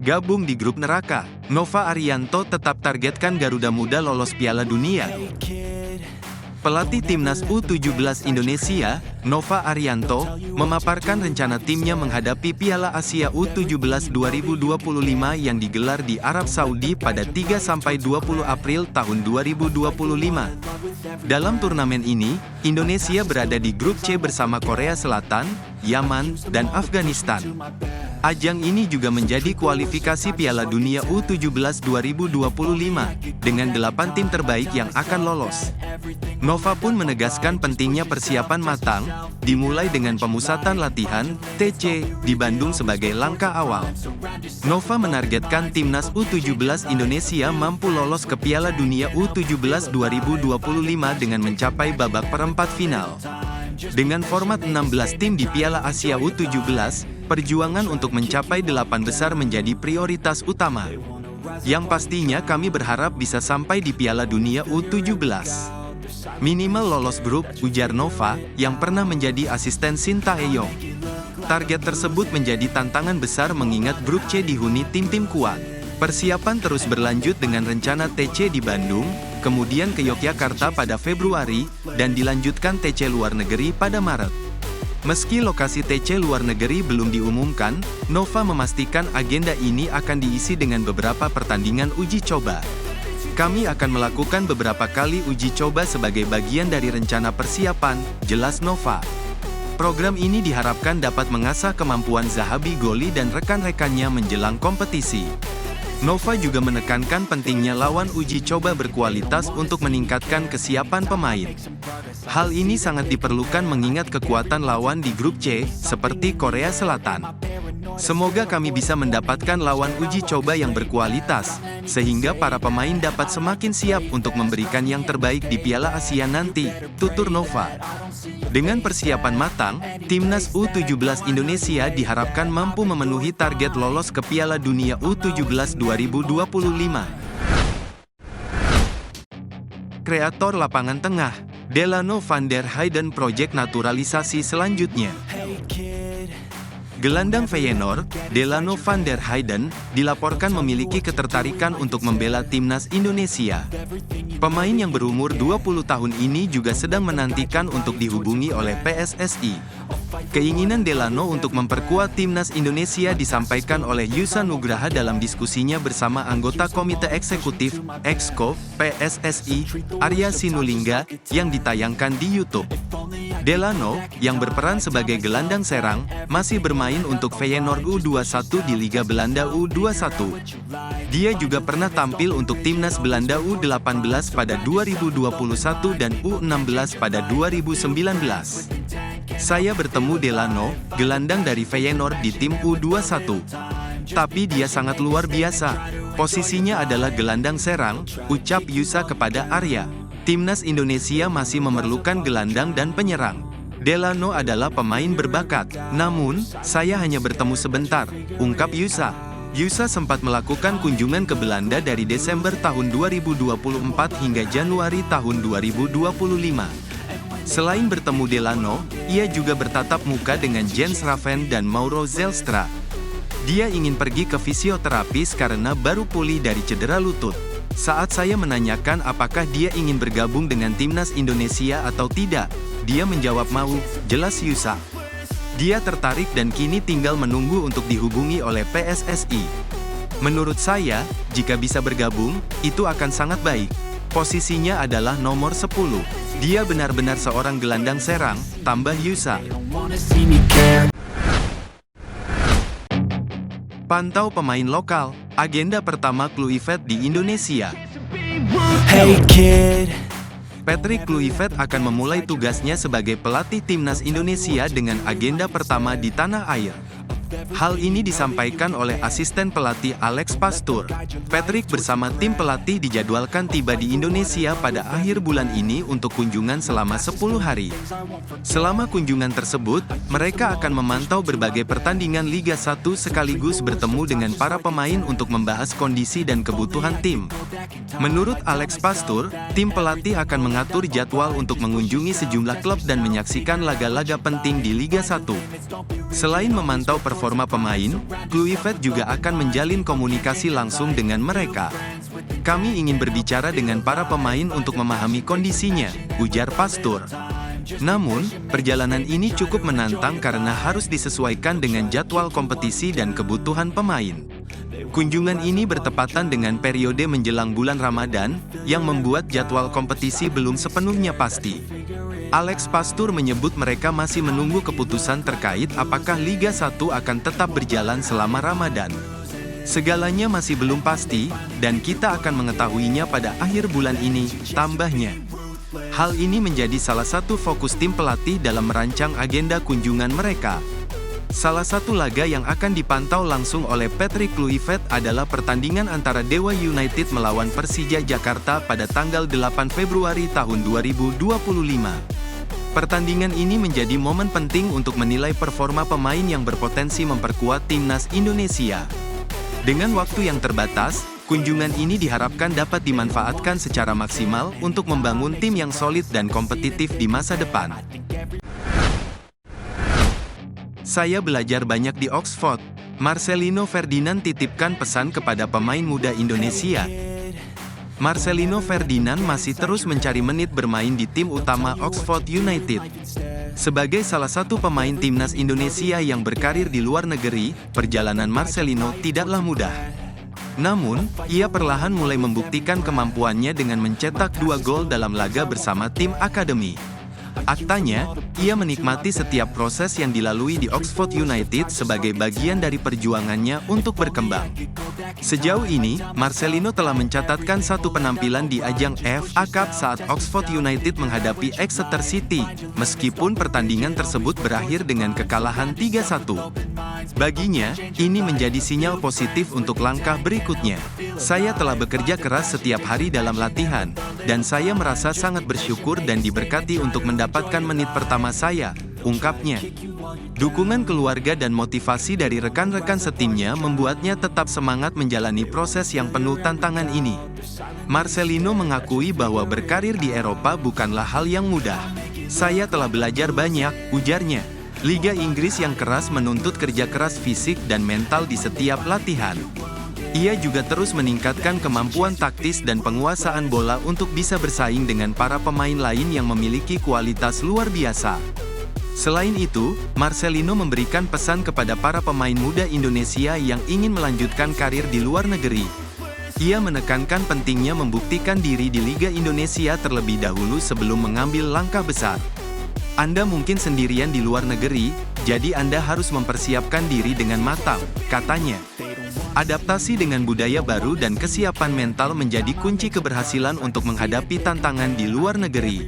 Gabung di grup neraka, Nova Arianto tetap targetkan Garuda Muda lolos Piala Dunia. Pelatih Timnas U17 Indonesia, Nova Arianto, memaparkan rencana timnya menghadapi Piala Asia U17 2025 yang digelar di Arab Saudi pada 3-20 April tahun 2025. Dalam turnamen ini, Indonesia berada di grup C bersama Korea Selatan, Yaman, dan Afghanistan. Ajang ini juga menjadi kualifikasi Piala Dunia U17 2025, dengan 8 tim terbaik yang akan lolos. Nova pun menegaskan pentingnya persiapan matang, dimulai dengan pemusatan latihan, TC, di Bandung sebagai langkah awal. Nova menargetkan Timnas U17 Indonesia mampu lolos ke Piala Dunia U17 2025 dengan mencapai babak perempat final. Dengan format 16 tim di Piala Asia U17, perjuangan untuk mencapai 8 besar menjadi prioritas utama. Yang pastinya kami berharap bisa sampai di Piala Dunia U17. Minimal lolos grup, ujar Nova, yang pernah menjadi asisten Shin Tae-yong. Target tersebut menjadi tantangan besar mengingat grup C dihuni tim-tim kuat. Persiapan terus berlanjut dengan rencana TC di Bandung, kemudian ke Yogyakarta pada Februari, dan dilanjutkan TC luar negeri pada Maret. Meski lokasi TC luar negeri belum diumumkan, Nova memastikan agenda ini akan diisi dengan beberapa pertandingan uji coba. Kami akan melakukan beberapa kali uji coba sebagai bagian dari rencana persiapan, jelas Nova. Program ini diharapkan dapat mengasah kemampuan Zahabi Goli dan rekan-rekannya menjelang kompetisi. Nova juga menekankan pentingnya lawan uji coba berkualitas untuk meningkatkan kesiapan pemain. Hal ini sangat diperlukan mengingat kekuatan lawan di grup C, seperti Korea Selatan. Semoga kami bisa mendapatkan lawan uji coba yang berkualitas, sehingga para pemain dapat semakin siap untuk memberikan yang terbaik di Piala Asia nanti, tutur Nova. Dengan persiapan matang, Timnas U17 Indonesia diharapkan mampu memenuhi target lolos ke Piala Dunia U17 2025. Kreator lapangan tengah, Delano van der Heyden proyek naturalisasi selanjutnya. Gelandang Feyenoord, Delano van der Heyden, dilaporkan memiliki ketertarikan untuk membela Timnas Indonesia. Pemain yang berumur 20 tahun ini juga sedang menantikan untuk dihubungi oleh PSSI. Keinginan Delano untuk memperkuat Timnas Indonesia disampaikan oleh Yusa Nugraha dalam diskusinya bersama anggota Komite Eksekutif, Exco, PSSI, Arya Sinulinga, yang ditayangkan di YouTube. Delano, yang berperan sebagai gelandang serang, masih bermain untuk Feyenoord U21 di Liga Belanda U21. Dia juga pernah tampil untuk Timnas Belanda U18 pada 2021 dan U16 pada 2019. Saya bertemu Delano, gelandang dari Feyenoord di tim U21. Tapi dia sangat luar biasa. Posisinya adalah gelandang serang, ucap Yusa kepada Arya. Timnas Indonesia masih memerlukan gelandang dan penyerang. Delano adalah pemain berbakat, namun, saya hanya bertemu sebentar, ungkap Yusa. Yusa sempat melakukan kunjungan ke Belanda dari Desember tahun 2024 hingga Januari tahun 2025. Selain bertemu Delano, ia juga bertatap muka dengan Jens Raven dan Mauro Zelstra. Dia ingin pergi ke fisioterapis karena baru pulih dari cedera lutut. Saat saya menanyakan apakah dia ingin bergabung dengan Timnas Indonesia atau tidak, dia menjawab mau, jelas Yusa. Dia tertarik dan kini tinggal menunggu untuk dihubungi oleh PSSI. Menurut saya, jika bisa bergabung, itu akan sangat baik. Posisinya adalah nomor 10. Dia benar-benar seorang gelandang serang, tambah Yusa. Pantau pemain lokal, agenda pertama Kluivert di Indonesia. Patrick Kluivert akan memulai tugasnya sebagai pelatih Timnas Indonesia dengan agenda pertama di tanah air. Hal ini disampaikan oleh asisten pelatih Alex Pastur. Patrick bersama tim pelatih dijadwalkan tiba di Indonesia pada akhir bulan ini untuk kunjungan selama 10 hari. Selama kunjungan tersebut, mereka akan memantau berbagai pertandingan Liga 1 sekaligus bertemu dengan para pemain untuk membahas kondisi dan kebutuhan tim. Menurut Alex Pastur, tim pelatih akan mengatur jadwal untuk mengunjungi sejumlah klub dan menyaksikan laga-laga penting di Liga 1. Selain memantau performa performa pemain, Kluivert juga akan menjalin komunikasi langsung dengan mereka. Kami ingin berbicara dengan para pemain untuk memahami kondisinya, ujar Pastur. Namun, perjalanan ini cukup menantang karena harus disesuaikan dengan jadwal kompetisi dan kebutuhan pemain. Kunjungan ini bertepatan dengan periode menjelang bulan Ramadan, yang membuat jadwal kompetisi belum sepenuhnya pasti. Alex Pastur menyebut mereka masih menunggu keputusan terkait apakah Liga 1 akan tetap berjalan selama Ramadan. Segalanya masih belum pasti, dan kita akan mengetahuinya pada akhir bulan ini, tambahnya. Hal ini menjadi salah satu fokus tim pelatih dalam merancang agenda kunjungan mereka. Salah satu laga yang akan dipantau langsung oleh Patrick Kluivert adalah pertandingan antara Dewa United melawan Persija Jakarta pada tanggal 8 Februari tahun 2025. Pertandingan ini menjadi momen penting untuk menilai performa pemain yang berpotensi memperkuat timnas Indonesia. Dengan waktu yang terbatas, kunjungan ini diharapkan dapat dimanfaatkan secara maksimal untuk membangun tim yang solid dan kompetitif di masa depan. Saya belajar banyak di Oxford. Marcelino Ferdinand titipkan pesan kepada pemain muda Indonesia. Marcelino Ferdinand masih terus mencari menit bermain di tim utama Oxford United. Sebagai salah satu pemain timnas Indonesia yang berkarir di luar negeri, perjalanan Marcelino tidaklah mudah. Namun, ia perlahan mulai membuktikan kemampuannya dengan mencetak 2 gol dalam laga bersama tim akademi. Faktanya, ia menikmati setiap proses yang dilalui di Oxford United sebagai bagian dari perjuangannya untuk berkembang. Sejauh ini, Marcelino telah mencatatkan satu penampilan di ajang FA Cup saat Oxford United menghadapi Exeter City, meskipun pertandingan tersebut berakhir dengan kekalahan 3-1. Baginya, ini menjadi sinyal positif untuk langkah berikutnya. Saya telah bekerja keras setiap hari dalam latihan, dan saya merasa sangat bersyukur dan diberkati untuk mendapatkan menit pertama saya, ungkapnya. Dukungan keluarga dan motivasi dari rekan-rekan setimnya membuatnya tetap semangat menjalani proses yang penuh tantangan ini. Marcelino mengakui bahwa berkarir di Eropa bukanlah hal yang mudah. Saya telah belajar banyak, ujarnya. Liga Inggris yang keras menuntut kerja keras fisik dan mental di setiap latihan. Ia juga terus meningkatkan kemampuan taktis dan penguasaan bola untuk bisa bersaing dengan para pemain lain yang memiliki kualitas luar biasa. Selain itu, Marcelino memberikan pesan kepada para pemain muda Indonesia yang ingin melanjutkan karir di luar negeri. Ia menekankan pentingnya membuktikan diri di Liga Indonesia terlebih dahulu sebelum mengambil langkah besar. Anda mungkin sendirian di luar negeri, jadi Anda harus mempersiapkan diri dengan matang, katanya. Adaptasi dengan budaya baru dan kesiapan mental menjadi kunci keberhasilan untuk menghadapi tantangan di luar negeri.